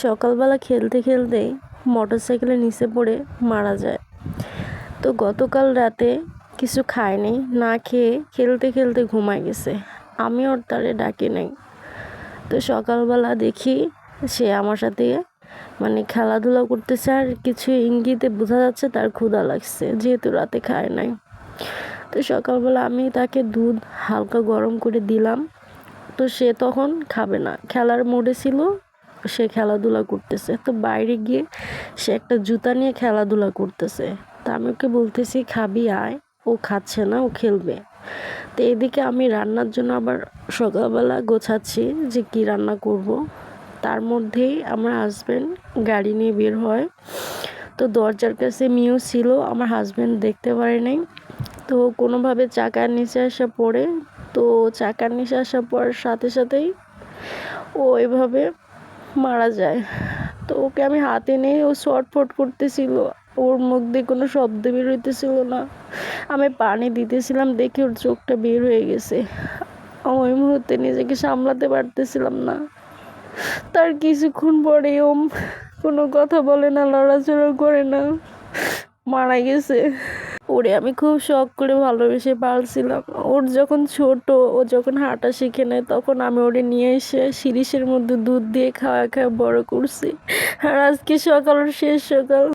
সকালবেলা খেলতে খেলতেই মোটরসাইকেলের নিচে পড়ে মারা যায়। তো গতকাল রাতে কিছু খায়নি, না খেয়ে খেলতে খেলতে ঘুমায় গেছে। আমি ওর তারে ডাকি নাই। তো সকালবেলা দেখি সে আমার সাথে খেলাধুলা করতেছে, আর কিছু ইঙ্গিতে বোঝা যাচ্ছে তার ক্ষুধা লাগছে, যেহেতু রাতে খায় নাই। তো সকালবেলা আমি তাকে দুধ হালকা গরম করে দিলাম। তো সে তখন খাবে না, খেলার মোডে ছিল, সে খেলাধুলা করতেছে। তো বাইরে গিয়ে সে একটা জুতা নিয়ে খেলাধুলা করতেছে। তা আমি ওকে বলতেছি খাবি আয়, ও খাচ্ছে না, ও খেলবে। তো এদিকে আমি রান্নার জন্য আবার সকালবেলা গোছাচ্ছি যে কি রান্না করব। তার মধ্যেই আমার হাজব্যান্ড গাড়ি নিয়ে বের হয়। তো দরজার কাছে মিউ ছিল, আমার হাজব্যান্ড দেখতে পারে নাই। তো কোনোভাবে চাকার নিচে আসা পড়ে। তো চাকার নিচে আসার পর সাথে সাথেই ও এভাবে মারা যায়। তো ওকে আমি হাতে নিয়ে, ও ছটফট করতেছিল, ওর মুখ দিয়ে কোনো শব্দ বের হইতেছিল না। আমি পানি দিতেছিলাম, দেখে ওর চোখটা বের হয়ে গেছে। ওই মুহূর্তে নিজেকে সামলাতে পারতেছিলাম না। তার কিছুক্ষণ পরে ও কোনো কথা বলে না, লড়াচড়া করে না, মারা গেছে। ওরে আমি খুব শখ করে ভালোবেসে পালছিলাম। ওর যখন ছোট, ও যখন হাঁটা শিখে নেয়, তখন আমি ওরে নিয়ে এসে শিরিষের মধ্যে দুধ দিয়ে খাওয়া বড় করছি। আর আজকে সকাল, শেষ সকাল